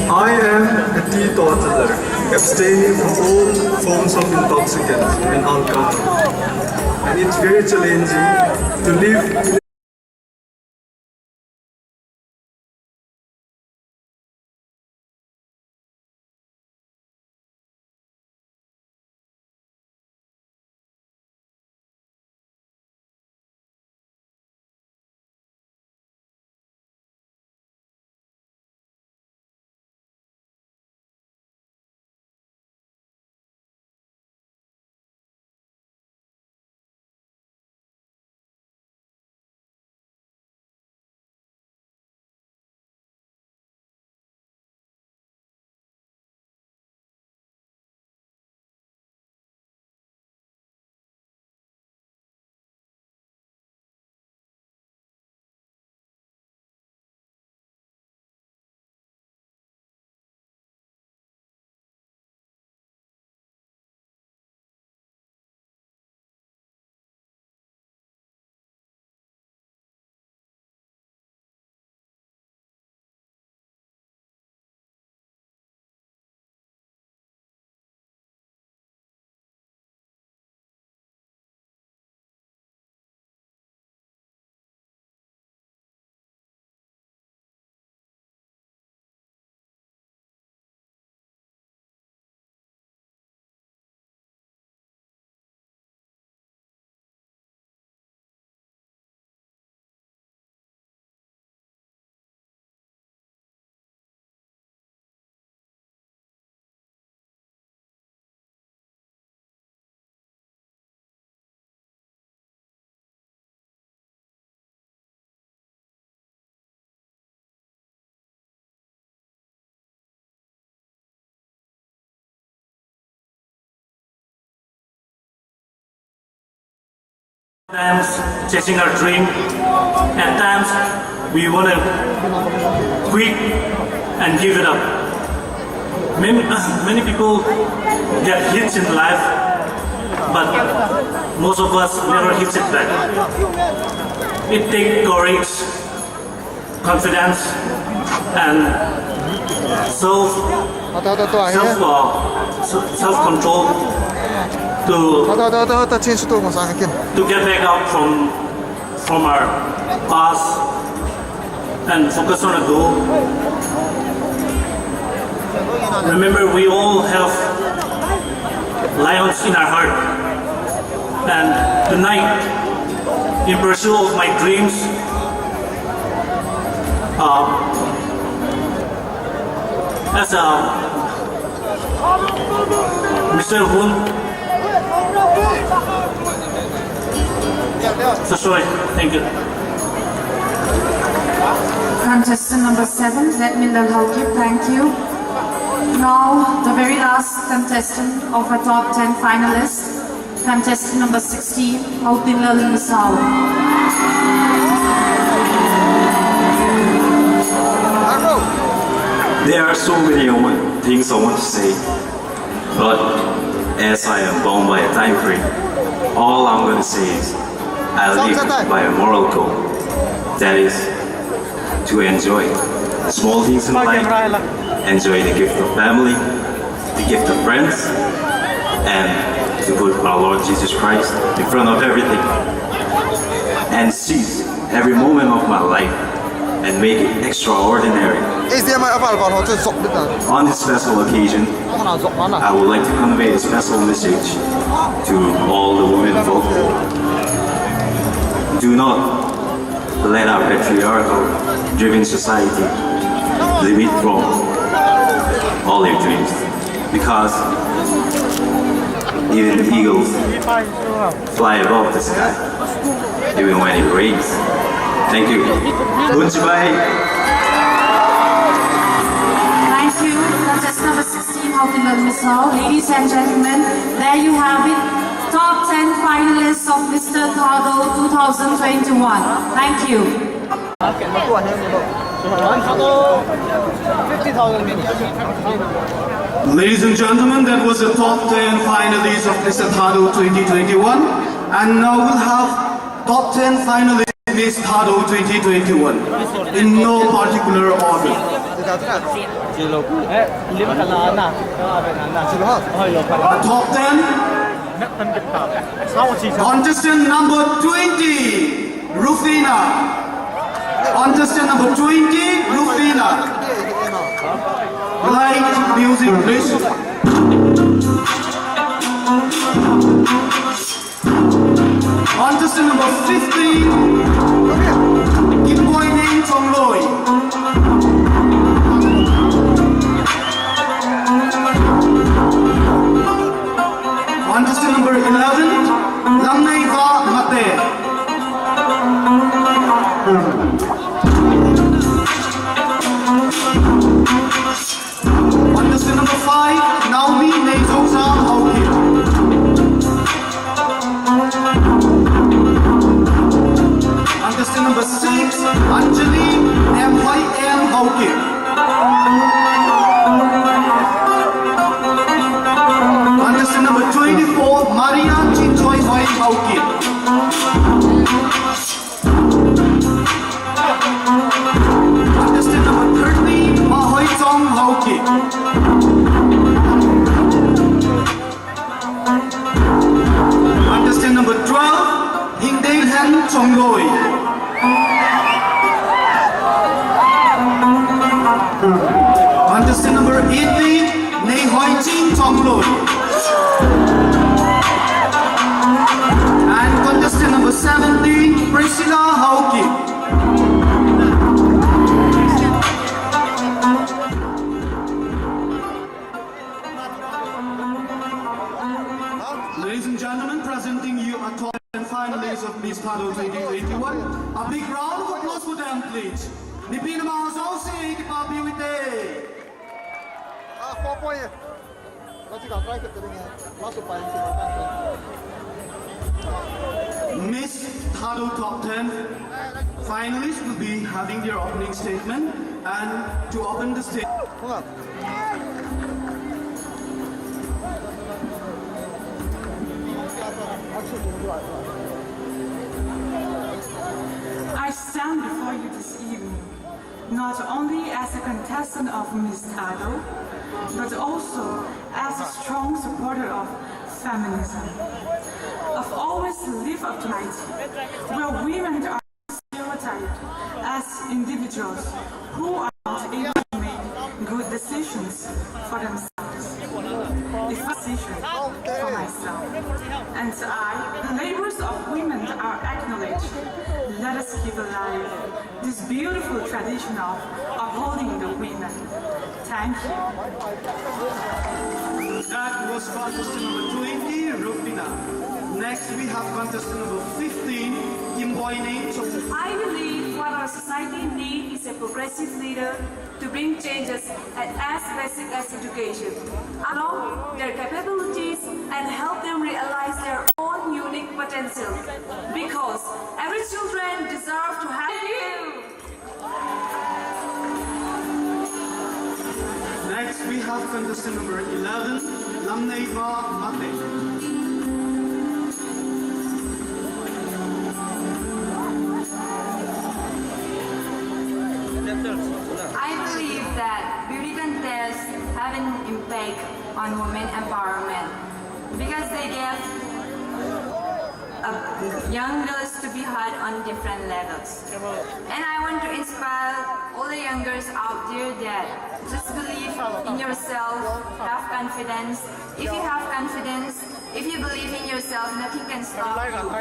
I am a teetotaler, abstaining from all forms of intoxicants and alcohol. And it's very challenging to live. Times chasing our dream. At times we want to quit and give it up. Many people get hits in life, but most of us never hits it back. It takes courage, confidence, and self-control to get back up from our past and focus on a goal. Remember, we all have lions in our heart, and tonight, in pursuit of my dreams, as a Mr. HUN, thank you. Contestant number 7, let me thank you. Now, the very last contestant of our top 10 finalists, contestant number 16, Misao. There are so many things I want to say, but as I am bound by a time frame, all I'm going to say is I live by a moral code. That is to enjoy the small things in life, enjoy the gift of family, the gift of friends, and to put our Lord Jesus Christ in front of everything, and seize every moment of my life and make it extraordinary. On this special occasion, I would like to convey a special message to all the women folk. Do not let our patriarchal driven society limit from all your dreams, because even the eagles fly above the sky, even when it rains. Thank you. Goodbye. Thank you. Contestant number 16, Misao. Ladies and gentlemen, there you have it. Top 10 finalists of Mr. Thadou 2021. Thank you. Ladies and gentlemen, that was the top 10 finalists of Mr. Thadou 2021. And now we'll have top 10 finalists Miss Thadou 2021 in no particular order. Top 10. Contestant number 20, Rufina. Contestant number 20, Rufina. Light music, please. Contestant number 15, Kim Boy Name Chong Loi. Contestant number 11, Lamnei Va Mate. Contestant number 5, Naomi Neizouza Hauki. Contestant number 6, Anjali M.Y.M. Hauki. Contestant number 24, Maria Chinchoi Hoi Hauki. Contestant number 30, Mahoi Chong Hauki. Contestant number 12, Hingdei Han Chong Loi. Contestant number 18, Nei Hoi Chin Chong Loi. And contestant number 17, Priscilla Hauki. Ladies and gentlemen, presenting you a top 10 finalists of Miss Thadou 2021. A big round of applause for them, please. Nipina Mahasausi, Kipabiwite. Miss Thadou Top 10 finalists will be having their opening statement, and to open the stage. I stand before you this evening, not only as a contestant of Miss Thadou, but also as a strong supporter of feminism. I've always lived up to it, where women are stereotyped as individuals who are not able to make good decisions for themselves. It's a decision for myself. And the labors of women are acknowledged. Let us keep alive this beautiful tradition of upholding the women. Thank you. That was contestant number 20, Rufina. Next we have contestant number 15, Kim Boy Name Chong. I believe what our society needs is a progressive leader to bring changes at as basic as education, along their capabilities and help them realize their own unique potential. Because every children deserve to have you. Next we have contestant number 11, Lamneiva Mate. I believe that beauty contests have an impact on women empowerment because they give young girls to be heard on different levels. And I want to inspire all the young girls out there that just believe in yourself, have confidence. If you have confidence, if you believe in yourself, nothing can stop you.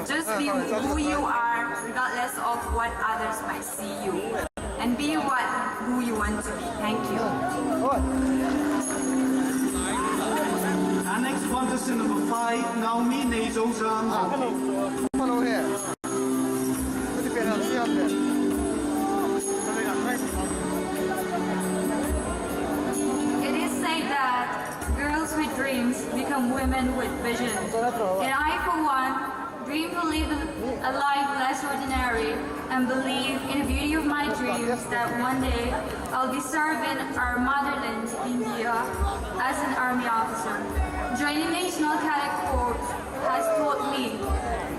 Just be who you are regardless of what others might see you. And be who you want to be. Thank you. Our next contestant number 5, Naomi Neizouza Hauki. It is said that girls with dreams become women with vision. And I, for one, dream to live a life less ordinary and believe in the beauty of my dreams that one day I'll be serving our motherland, India, as an army officer. Joining National Cadet Corps has taught me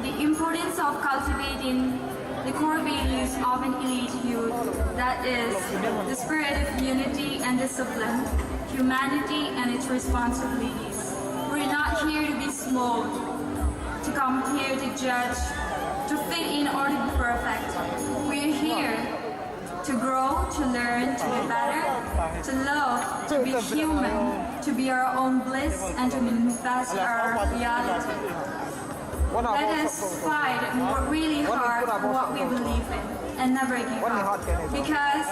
the importance of cultivating the core values of an elite youth, that is, the spirit of unity and discipline, humanity and its responsibilities. We're not here to be small, to compare, to judge, to fit in or to be perfect. We're here to grow, to learn, to be better, to love, to be human, to be our own bliss, and to manifest our reality. Let us fight and work really hard for what we believe in and never give up. Because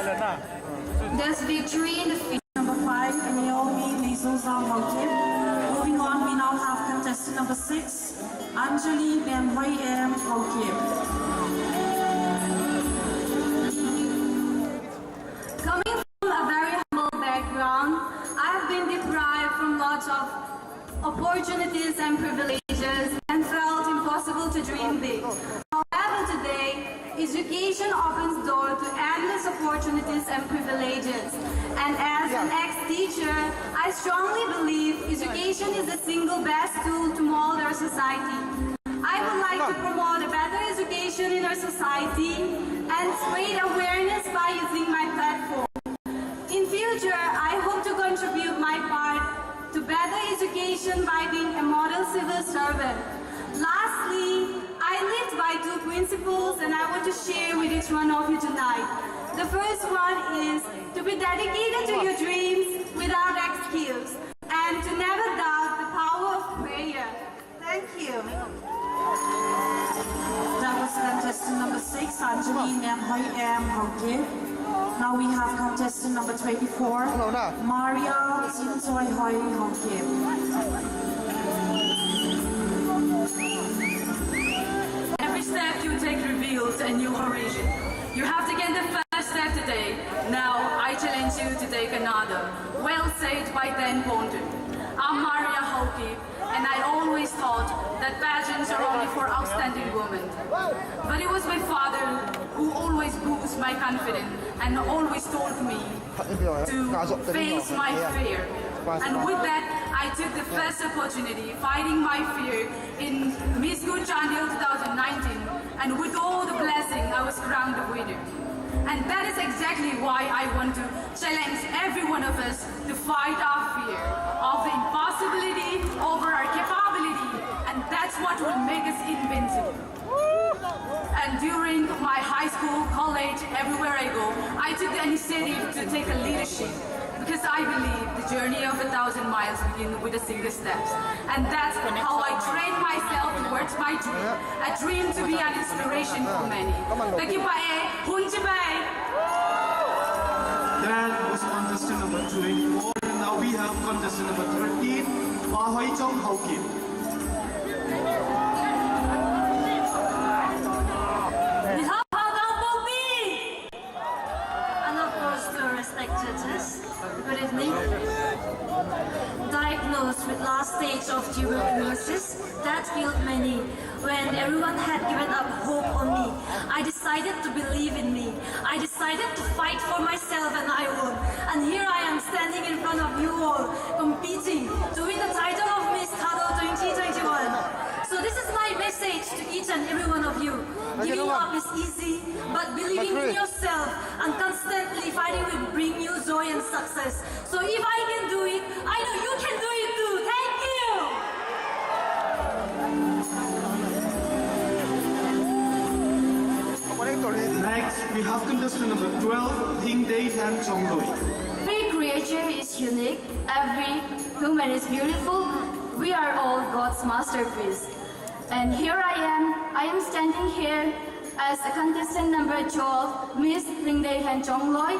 there's victory in the field. Number 5, Naomi Lizoza Hokip. Moving on, we now have contestant number 6, Anjali Bamhoyam Hokip. Coming from a very humble background, I have been deprived from lots of opportunities and privileges and felt impossible to dream big. However, today, education opens doors to endless opportunities and privileges. And as an ex-teacher, I strongly believe education is the single best tool to mold our society. I would like to promote a better education in our society and spread awareness by using my platform. In future, I hope to contribute my part to better education by being a model civil servant. Lastly, I lived by 2 principles and I want to share with each one of you tonight. The first one is to be dedicated to your dreams without excuse and to never doubt the power of prayer. Thank you. That was contestant number 6, Anjali Bamhoyam Hokip. Now we have contestant number 24, Maria Zinsoy Hoy Hokip. Every step you take reveals a new horizon. You have taken the first step today. Now I challenge you to take another. Well said by Dan Ponton. I'm Maria Hokip, and I always thought that pageants are only for outstanding women. But it was my father who always boosted my confidence and always told me to face my fear. And with that, I took the first opportunity, fighting my fear in Miss Good Chandil 2019. And with all the blessing, I was crowned the winner. And that is exactly why I want to challenge every one of us to fight our fear of the impossibility over our capability. And that's what will make us invincible. And during my high school, college, everywhere I go, I took the initiative to take a leadership. Because I believe the journey of 1,000 miles begins with a single step. And that's how I train myself towards my dream. A dream to be an inspiration for many. Thank you, Pae. Hunchibai. That was contestant number 24. And now we have contestant number 13, Ahoy Chong Hokip. And of course, to respect judges, good evening. Diagnosed with last stage of tuberculosis, that killed many. When everyone had given up hope on me, I decided to believe in me. I decided to fight for myself and I won. And here I am standing in front of you all, competing to win the title of Miss Thadou 2021. So this is my message to each and every one of you. Giving up is easy, but believing in yourself and constantly fighting will bring you joy and success. So if I can do it, I know you can do it too. Thank you! Next, we have contestant number 12, Hing Dae Han Chong Loi. Every creature is unique. Every human is beautiful. We are all God's masterpiece. And here I am standing here as a contestant number 12, Miss Hing Dae Han Chong Loi.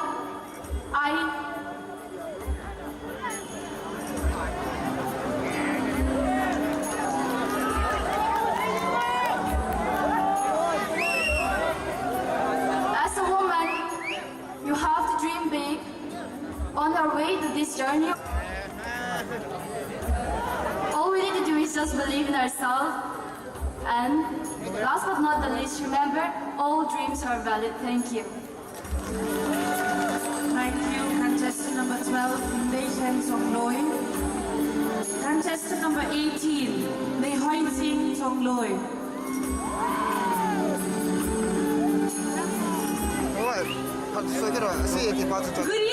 As a woman, you have to dream big. On our way to this journey, all we need to do is just believe in ourselves. And last but not the least, remember, all dreams are valid. Thank you. Thank you, contestant number 12, Dae Han Chong Loi. Contestant number 18, Dae Hoi Ching Chong Loi. So get a see if you want to Good